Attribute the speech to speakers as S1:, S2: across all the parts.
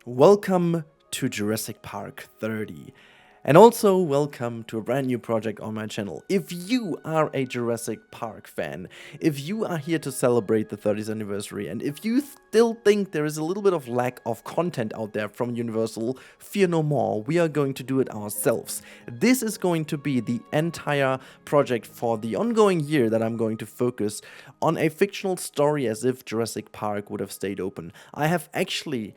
S1: Welcome to Jurassic Park 30. And also welcome to a brand new project on my channel. If you are a Jurassic Park fan, if you are here to celebrate the 30th anniversary, and if you still think there is a little bit of lack of content out there from Universal, fear no more, we are going to do it ourselves. This is going to be the entire project for the ongoing year that I'm going to focus on a fictional story as if Jurassic Park would have stayed open. I have actually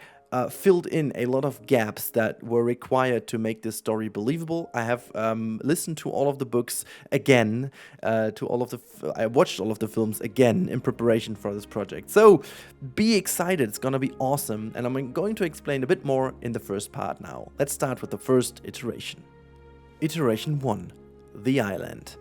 S1: filled in a lot of gaps that were required to make this story believable. I have listened to all of the books again, I watched all of the films again in preparation for this project. So be excited, it's gonna be awesome, and I'm going to explain a bit more in the first part now. Let's start with the first iteration. Iteration 1, the island.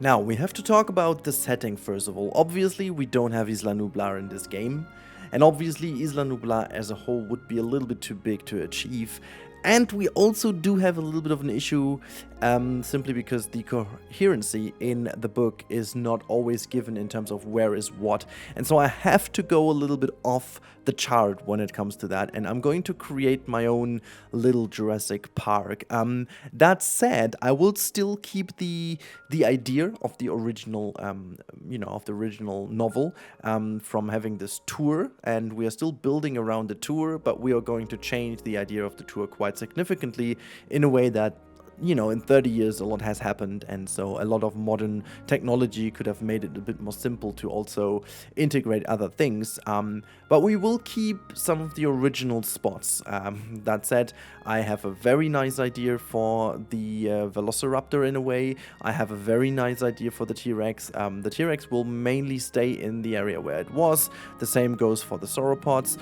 S1: Now, we have to talk about the setting first of all. Obviously, we don't have Isla Nublar in this game. And obviously, Isla Nublar as a whole would be a little bit too big to achieve. And we also do have a little bit of an issue simply because the coherency in the book is not always given in terms of where is what. And so I have to go a little bit off the chart when it comes to that. And I'm going to create my own little Jurassic Park. That said, I will still keep the idea of the original, of the original novel from having this tour. And we are still building around the tour, but we are going to change the idea of the tour quite significantly in a way that, in 30 years a lot has happened, and so a lot of modern technology could have made it a bit more simple to also integrate other things, but we will keep some of the original spots. That said, I have a very nice idea for the Velociraptor in a way. I have a very nice idea for the T-Rex. The T-Rex will mainly stay in the area where it was. The same goes for the sauropods.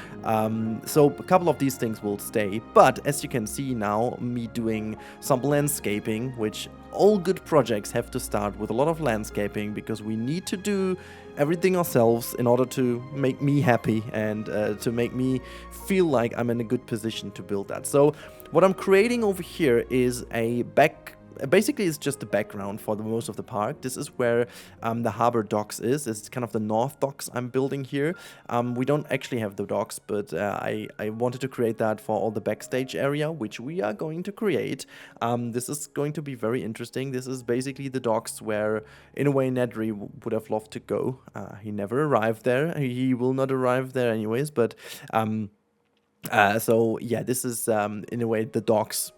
S1: So a couple of these things will stay, but as you can see now, me doing some landscaping, which all good projects have to start with a lot of landscaping because we need to do everything ourselves in order to make me happy and to make me feel like I'm in a good position to build that. So what I'm creating over here is basically it's just the background for the most of the park. This is where the harbor docks is. It's kind of the north docks I'm building here. We don't actually have the docks, but I wanted to create that for all the backstage area, which we are going to create. This is going to be very interesting. This is basically the docks where, in a way, Nedry would have loved to go. He never arrived there. He will not arrive there anyways, but so yeah, this is in a way the docks,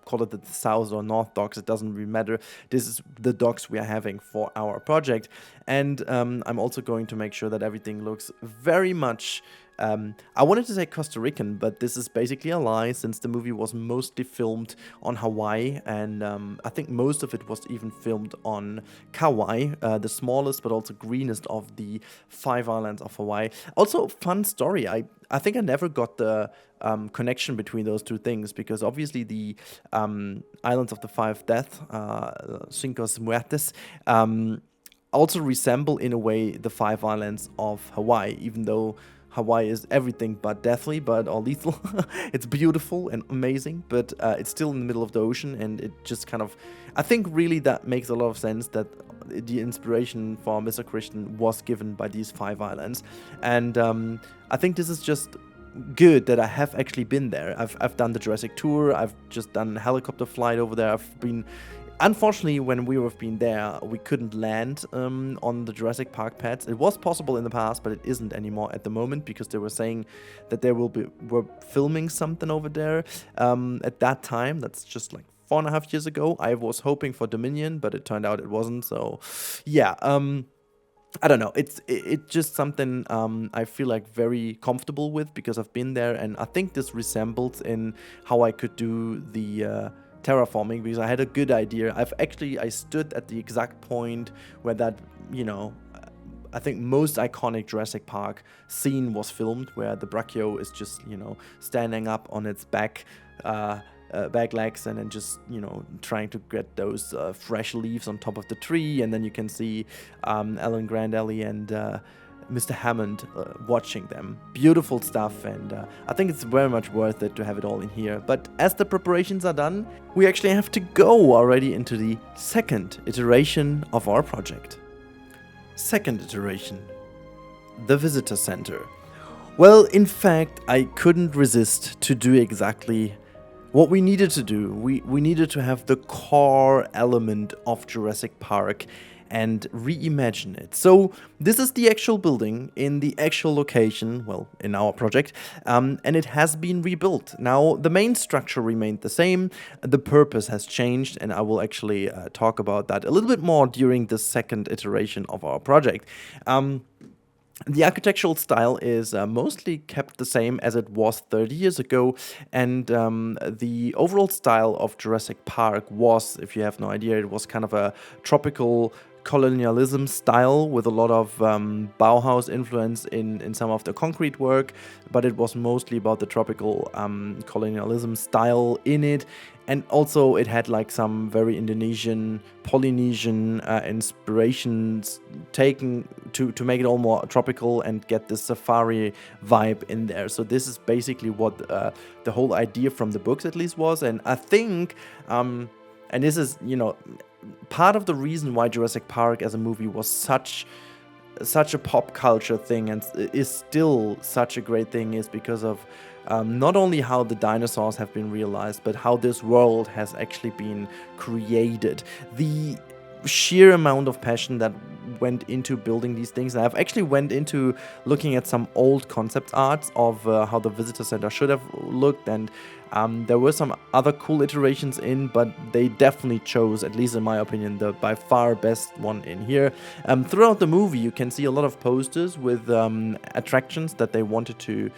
S1: call it the south or north docks, it doesn't really matter. This is the docks we are having for our project, and I'm also going to make sure that everything looks very much I wanted to say Costa Rican, but this is basically a lie since the movie was mostly filmed on Hawaii, and I think most of it was even filmed on Kauai, the smallest but also greenest of the 5 islands of Hawaii. Also, fun story, I think I never got the connection between those two things, because obviously the Islands of the 5 Death, Cinco Muertes, also resemble in a way the 5 islands of Hawaii, even though Hawaii is everything but deathly, but or lethal. It's beautiful and amazing, but it's still in the middle of the ocean, and it just kind of, I think really that makes a lot of sense that the inspiration for Mr. Crichton was given by these 5 islands. And I think this is just good that I have actually been there. I've done the Jurassic tour, I've just done a helicopter flight over there, I've been... Unfortunately, when we have been there, we couldn't land on the Jurassic Park pads. It was possible in the past, but it isn't anymore at the moment, because they were saying that were filming something over there at that time. That's just like 4.5 years ago. I was hoping for Dominion, but it turned out it wasn't. So, yeah. I don't know. It's just something I feel like very comfortable with because I've been there, and I think this resembles in how I could do the terraforming, because I had a good idea. I stood at the exact point where that, I think most iconic Jurassic Park scene was filmed, where the Brachio is just, standing up on its back legs and then just, trying to get those fresh leaves on top of the tree, and then you can see Alan Grant Ellie and Mr. Hammond watching them. Beautiful stuff, and I think it's very much worth it to have it all in here. But as the preparations are done, we actually have to go already into the second iteration of our project. Second iteration, the visitor center. Well, in fact, I couldn't resist to do exactly what we needed to do. We needed to have the core element of Jurassic Park and reimagine it. So this is the actual building in the actual location, well, in our project, and it has been rebuilt. Now, the main structure remained the same, the purpose has changed, and I will actually talk about that a little bit more during the second iteration of our project. The architectural style is mostly kept the same as it was 30 years ago, and the overall style of Jurassic Park was, if you have no idea, it was kind of a tropical colonialism style with a lot of Bauhaus influence in some of the concrete work, but it was mostly about the tropical colonialism style in it. And also it had like some very Indonesian, Polynesian inspirations taken to make it all more tropical and get this safari vibe in there. So this is basically what the whole idea from the books at least was. And I think, and this is, part of the reason why Jurassic Park as a movie was such a pop culture thing and is still such a great thing is because of not only how the dinosaurs have been realized, but how this world has actually been created. The sheer amount of passion that went into building these things. And I've actually went into looking at some old concept arts of how the visitor center should have looked, and there were some other cool iterations in, but they definitely chose, at least in my opinion, the by far best one in here. Throughout the movie, you can see a lot of posters with attractions that they wanted to,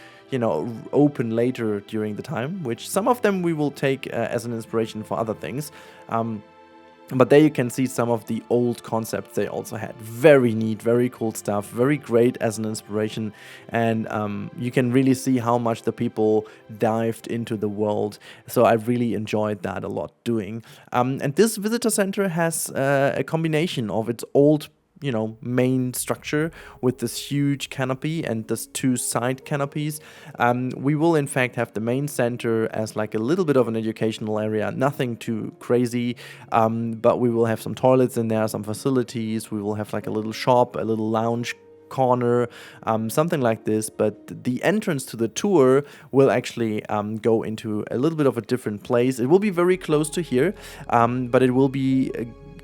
S1: open later during the time, which some of them we will take as an inspiration for other things. But there you can see some of the old concepts they also had. Very neat, very cool stuff, very great as an inspiration. And you can really see how much the people dived into the world. So I really enjoyed that a lot doing. And this visitor center has a combination of its old main structure with this huge canopy and this two side canopies. We will in fact have the main center as like a little bit of an educational area, nothing too crazy, but we will have some toilets in there, some facilities. We will have like a little shop, a little lounge corner, something like this. But the entrance to the tour will actually go into a little bit of a different place. It will be very close to here, but it will be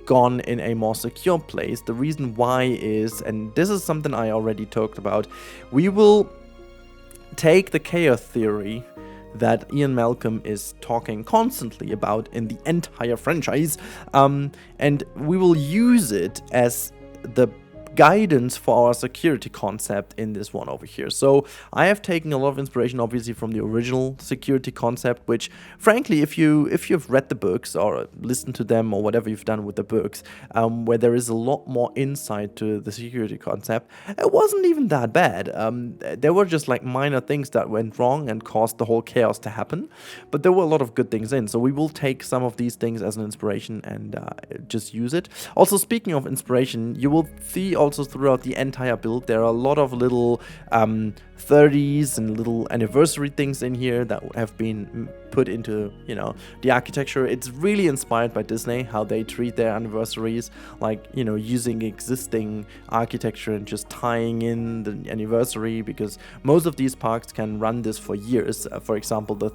S1: gone in a more secure place. The reason why is, and this is something I already talked about, we will take the chaos theory that Ian Malcolm is talking constantly about in the entire franchise, and we will use it as the guidance for our security concept in this one over here. So I have taken a lot of inspiration obviously from the original security concept, which frankly, if you've read the books or listened to them or whatever you've done with the books, where there is a lot more insight to the security concept, it wasn't even that bad. There were just like minor things that went wrong and caused the whole chaos to happen, but there were a lot of good things in. So we will take some of these things as an inspiration and just use it. Also, speaking of inspiration, you will see also throughout the entire build there are a lot of little 30s and little anniversary things in here that have been put into the architecture. It's really inspired by Disney, how they treat their anniversaries, like using existing architecture and just tying in the anniversary, because most of these parks can run this for years. For example,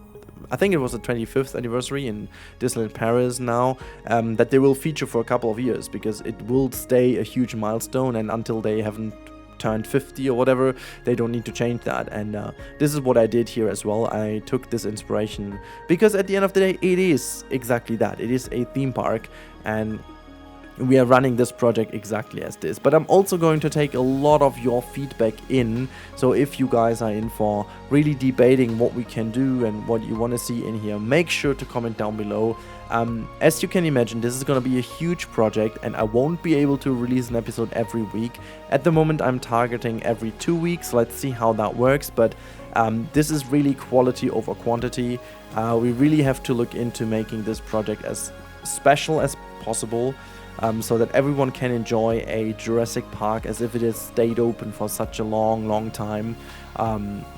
S1: I think it was the 25th anniversary in Disneyland Paris now, that they will feature for a couple of years, because it will stay a huge milestone, and until they haven't turned 50 or whatever, they don't need to change that. And this is what I did here as well. I took this inspiration because at the end of the day, it is exactly that. It is a theme park, and we are running this project exactly as this. But I'm also going to take a lot of your feedback in. So if you guys are in for really debating what we can do and what you want to see in here, make sure to comment down below. As you can imagine, this is going to be a huge project, and I won't be able to release an episode every week. At the moment, I'm targeting every 2 weeks. Let's see how that works. But this is really quality over quantity. We really have to look into making this project as special as possible, so that everyone can enjoy a Jurassic Park as if it has stayed open for such a long time.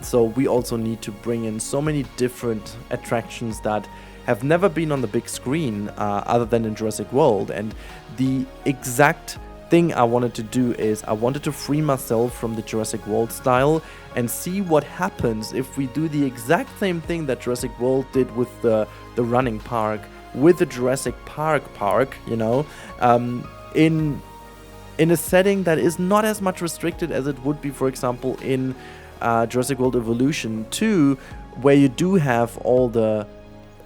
S1: So we also need to bring in so many different attractions that have never been on the big screen other than in Jurassic World. And the exact thing I wanted to do is I wanted to free myself from the Jurassic World style and see what happens if we do the exact same thing that Jurassic World did with the running park, with the Jurassic Park, you know, in a setting that is not as much restricted as it would be, for example, in Jurassic World Evolution 2, where you do have all the,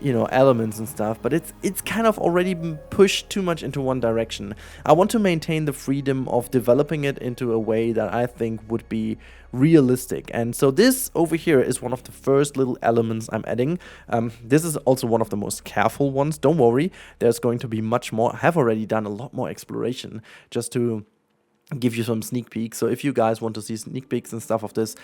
S1: you know, elements and stuff, but it's kind of already been pushed too much into one direction. I want to maintain the freedom of developing it into a way that I think would be realistic. And so this over here is one of the first little elements I'm adding. This is also one of the most careful ones. Don't worry, there's going to be much more. I have already done a lot more exploration just to give you some sneak peeks. So if you guys want to see sneak peeks and stuff of this,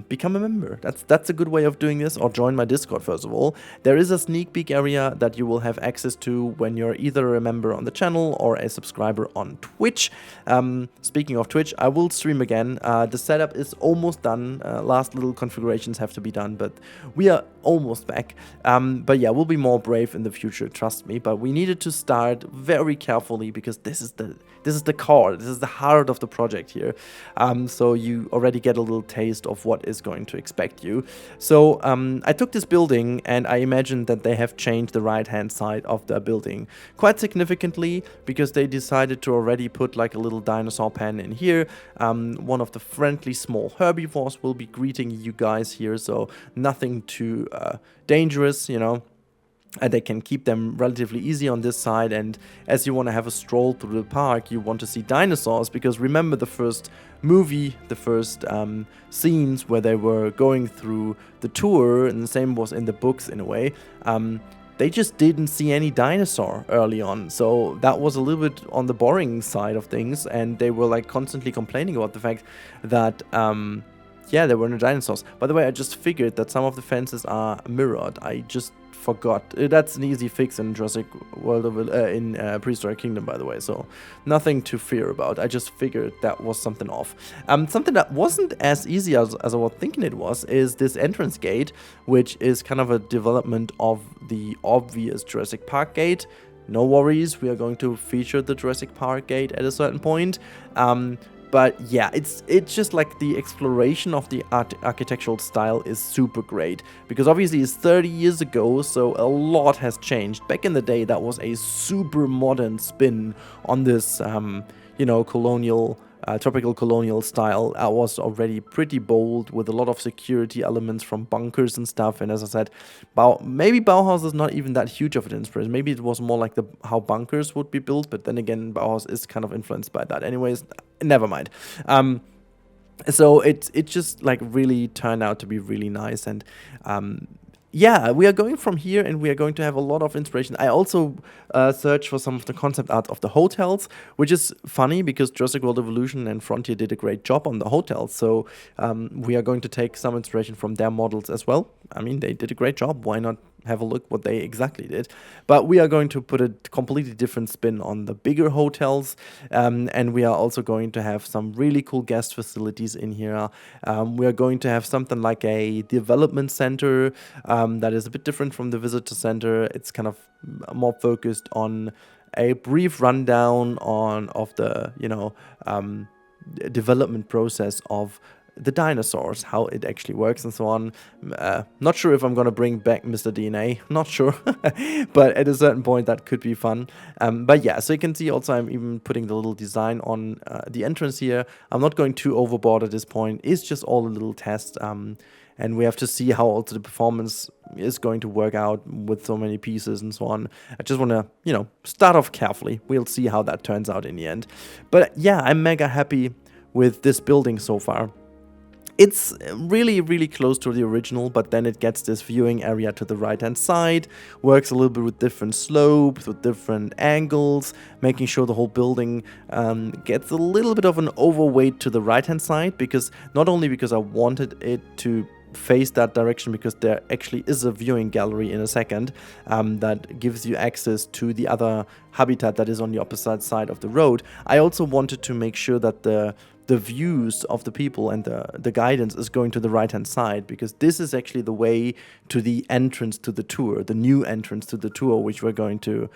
S1: become a member. That's a good way of doing this, or join my Discord first of all. There is a sneak peek area that you will have access to when you're either a member on the channel or a subscriber on Twitch. Speaking of Twitch, I will stream again. The setup is almost done. Last little configurations have to be done, but we are almost back. But yeah, we'll be more brave in the future, trust me. But we needed to start very carefully, because this is the core, this is the heart of the project here. So you already get a little taste of what is going to expect you. So I took this building and I imagined that they have changed the right hand side of the building quite significantly, because they decided to already put like a little dinosaur pen in here. One of the friendly small herbivores will be greeting you guys here, so nothing too dangerous, you know. And they can keep them relatively easy on this side. And as you want to have a stroll through the park, you want to see dinosaurs, because remember the first movie, the first scenes where they were going through the tour, and the same was in the books in a way, they just didn't see any dinosaur early on. So that was a little bit on the boring side of things, and they were like constantly complaining about the fact that yeah, there were no dinosaurs. By the way, I just figured that some of the fences are mirrored. I just forgot. That's an easy fix in Jurassic World of in Prehistoric Kingdom, by the way, so nothing to fear about. I just figured that was something off. Something that wasn't as easy as I was thinking it was is this entrance gate, which is kind of a development of the obvious Jurassic Park gate. No worries, we are going to feature the Jurassic Park gate at a certain point. But yeah, it's just like the exploration of the architectural style is super great, because obviously it's 30 years ago, so a lot has changed. Back in the day, that was a super modern spin on this, you know, colonial, tropical colonial style. I was already pretty bold with a lot of security elements from bunkers and stuff. And as I said, maybe Bauhaus is not even that huge of an inspiration. Maybe it was more like how bunkers would be built. But then again, Bauhaus is kind of influenced by that. Anyways, never mind. So it just like really turned out to be really nice. And yeah, we are going from here, and we are going to have a lot of inspiration. I also searched for some of the concept art of the hotels, which is funny because Jurassic World Evolution and Frontier did a great job on the hotels. So we are going to take some inspiration from their models as well. I mean, they did a great job. Why not have a look what they exactly did? But we are going to put a completely different spin on the bigger hotels, and we are also going to have some really cool guest facilities in here. We are going to have something like a development center that is a bit different from the visitor center. It's kind of more focused on a brief rundown of the, you know, development process of the dinosaurs, how it actually works and so on. Not sure if I'm going to bring back Mr. DNA, not sure, but at a certain point that could be fun. But yeah, so you can see also I'm even putting the little design on the entrance here. I'm not going too overboard at this point. It's just all a little test, and we have to see how also the performance is going to work out with so many pieces and so on. I just want to, you know, start off carefully. We'll see how that turns out in the end. But yeah, I'm mega happy with this building so far. It's really, really close to the original, but then it gets this viewing area to the right-hand side, works a little bit with different slopes, with different angles, making sure the whole building gets a little bit of an overweight to the right-hand side, because not only because I wanted it to face that direction, because there actually is a viewing gallery in a second that gives you access to the other habitat that is on the opposite side of the road. I also wanted to make sure that the the views of the people and the guidance is going to the right hand side, because this is actually the way to the entrance to the tour, the new entrance to the tour, which we're going to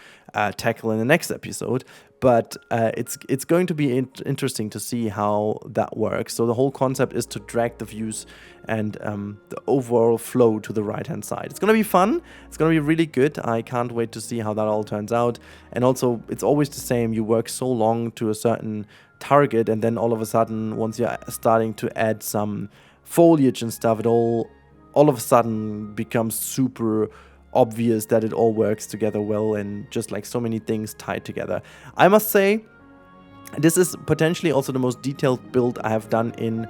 S1: tackle in the next episode. But it's going to be interesting to see how that works. So the whole concept is to drag the views and the overall flow to the right hand side. It's going to be fun. It's going to be really good. I can't wait to see how that all turns out. And also, it's always the same. You work so long to a certain target, and then all of a sudden, once you're starting to add some foliage and stuff, it all of a sudden becomes super obvious that it all works together well, and just like so many things tied together. I must say, this is potentially also the most detailed build I have done in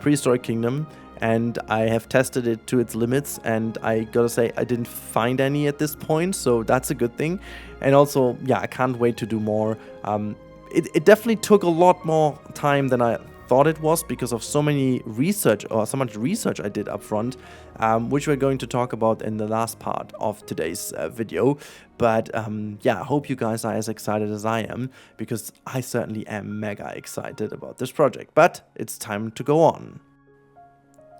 S1: Prehistoric Kingdom, and I have tested it to its limits, and I gotta say I didn't find any at this point, so that's a good thing. And also, yeah, I can't wait to do more. It definitely took a lot more time than I thought it was, because of so much research I did up front, which we're going to talk about in the last part of today's video. But yeah, I hope you guys are as excited as I am, because I certainly am mega excited about this project. But it's time to go on.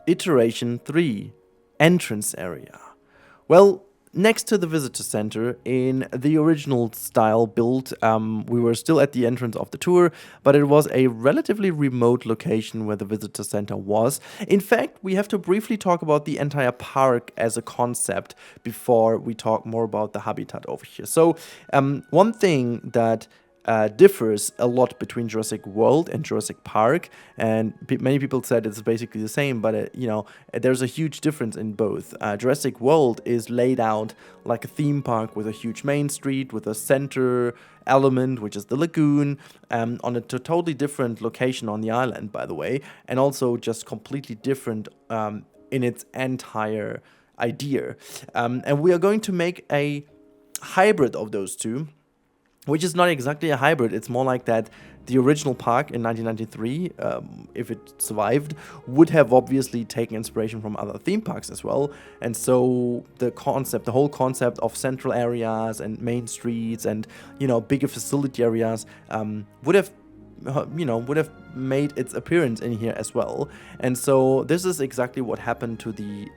S1: Iteration 3, entrance area. Well, next to the visitor center, in the original style build, we were still at the entrance of the tour, but it was a relatively remote location where the visitor center was. In fact, we have to briefly talk about the entire park as a concept before we talk more about the habitat over here. So, one thing that differs a lot between Jurassic World and Jurassic Park, and many people said it's basically the same, but there's a huge difference in both. Jurassic World is laid out like a theme park with a huge main street, with a center element, which is the lagoon, on a totally different location on the island, by the way, and also just completely different in its entire idea. And we are going to make a hybrid of those two, which is not exactly a hybrid. It's more like that the original park in 1993, if it survived, would have obviously taken inspiration from other theme parks as well. And so the whole concept of central areas and main streets and, bigger facility areas would have made its appearance in here as well. And so this is exactly what happened to the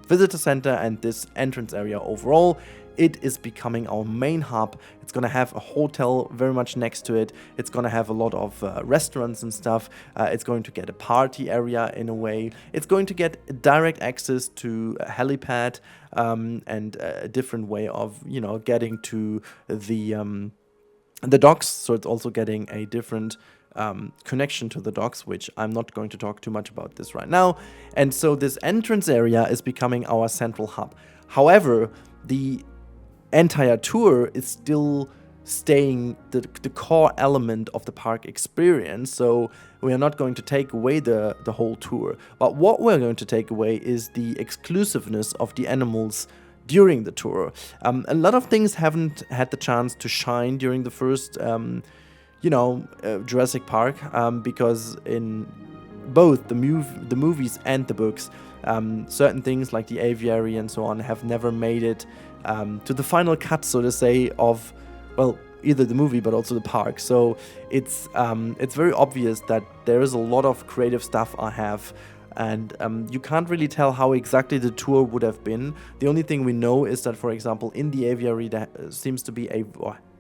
S1: visitor center and this entrance area overall. It is becoming our main hub. It's going to have a hotel very much next to it. It's going to have a lot of restaurants and stuff. It's going to get a party area in a way. It's going to get direct access to a helipad and a different way of, getting to the docks. So it's also getting a different connection to the docks, which I'm not going to talk too much about this right now. And so this entrance area is becoming our central hub. However, the entire tour is still staying the core element of the park experience, so we are not going to take away the whole tour. But what we're going to take away is the exclusiveness of the animals during the tour. A lot of things haven't had the chance to shine during the first Jurassic Park, because in both the movies and the books, certain things like the aviary and so on have never made it to the final cut, so to say, of, well, either the movie but also the park. So it's very obvious that there is a lot of creative stuff I have, and you can't really tell how exactly the tour would have been. The only thing we know is that, for example, in the aviary there seems to be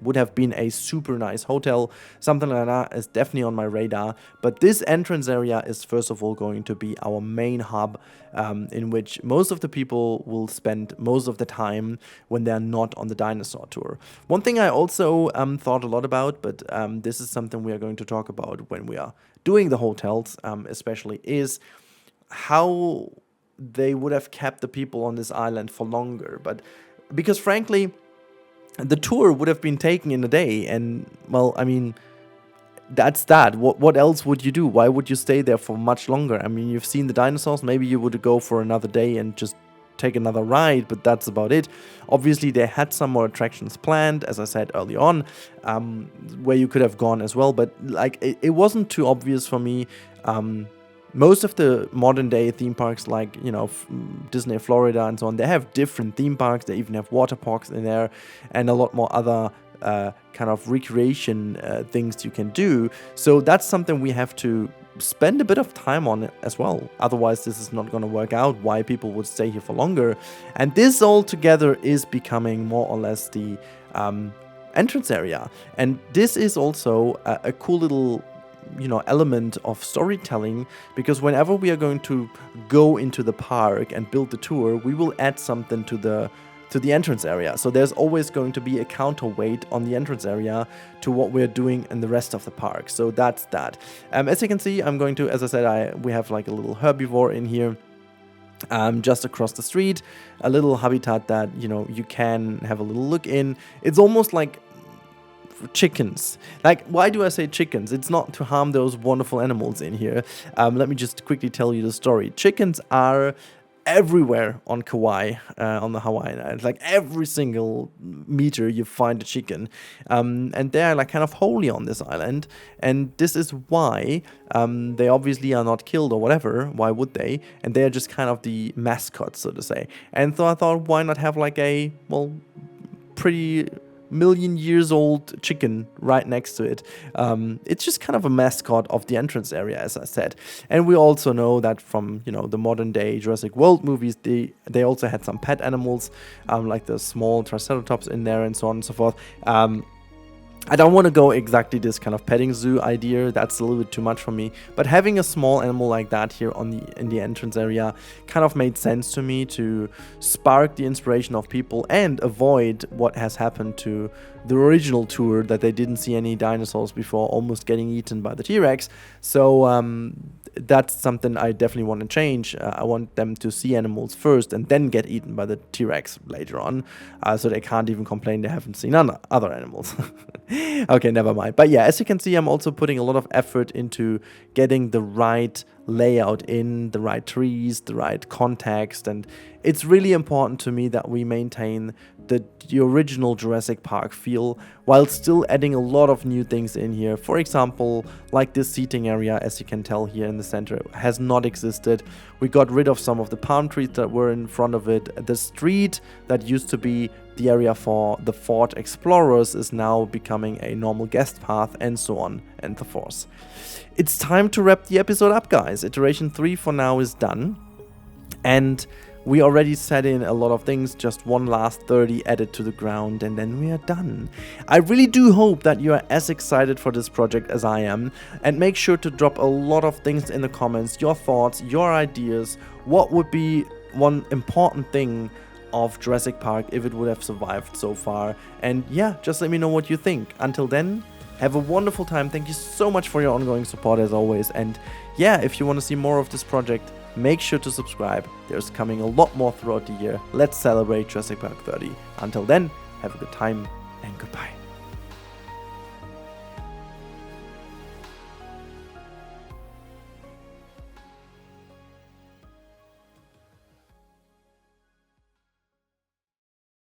S1: would have been a super nice hotel. Something like that is definitely on my radar. But this entrance area is first of all going to be our main hub, in which most of the people will spend most of the time when they're not on the dinosaur tour. One thing I also thought a lot about, but this is something we are going to talk about when we are doing the hotels, especially, is how they would have kept the people on this island for longer. But because frankly, the tour would have been taken in a day, and, well, I mean, that's that. What else would you do? Why would you stay there for much longer? I mean, you've seen the dinosaurs. Maybe you would go for another day and just take another ride, but that's about it. Obviously, they had some more attractions planned, as I said early on, where you could have gone as well, but like it wasn't too obvious for me. Most of the modern day theme parks, like, Disney Florida and so on, they have different theme parks. They even have water parks in there and a lot more other kind of recreation things you can do. So that's something we have to spend a bit of time on it as well. Otherwise, this is not going to work out why people would stay here for longer. And this all together is becoming more or less the entrance area. And this is also a cool little element of storytelling, because whenever we are going to go into the park and build the tour, we will add something to the entrance area. So there's always going to be a counterweight on the entrance area to what we're doing in the rest of the park. So that's that. As you can see, I'm going to, as I said, we have like a little herbivore in here. Just across the street, a little habitat that you can have a little look in. It's almost like chickens. Like, why do I say chickens? It's not to harm those wonderful animals in here. Let me just quickly tell you the story. Chickens are everywhere on Kauai, on the Hawaiian Islands. Like every single meter you find a chicken, and they're like kind of holy on this island, and this is why they obviously are not killed or whatever. Why would they? And they're just kind of the mascots, so to say. And so I thought, why not have like a pretty million years old chicken right next to it. It's just kind of a mascot of the entrance area, as I said. And we also know that from the modern day Jurassic World movies, they also had some pet animals, like the small triceratops in there and so on and so forth. I don't want to go exactly this kind of petting zoo idea. That's a little bit too much for me. But having a small animal like that here in the entrance area kind of made sense to me, to spark the inspiration of people and avoid what has happened to the original tour, that they didn't see any dinosaurs before almost getting eaten by the T-Rex. So that's something I definitely want to change. I want them to see animals first and then get eaten by the T-Rex later on, so they can't even complain they haven't seen other animals. Okay, never mind. But yeah, as you can see, I'm also putting a lot of effort into getting the right layout in, the right trees, the right context, and it's really important to me that we maintain the original Jurassic Park feel while still adding a lot of new things in here. For example, like this seating area, as you can tell here in the center, has not existed. We got rid of some of the palm trees that were in front of it. The street that used to be the area for the Ford Explorers is now becoming a normal guest path, and so on and so forth. It's time to wrap the episode up, guys. Iteration 3 for now is done, and we already set in a lot of things, just one last 30 added to the ground, and then we are done. I really do hope that you are as excited for this project as I am, and make sure to drop a lot of things in the comments, your thoughts, your ideas. What would be one important thing of Jurassic Park if it would have survived so far? And yeah, just let me know what you think. Until then, have a wonderful time. Thank you so much for your ongoing support as always, and yeah, if you want to see more of this project, make sure to subscribe. There's coming a lot more throughout the year. Let's celebrate Jurassic Park 30. Until then, have a good time and goodbye.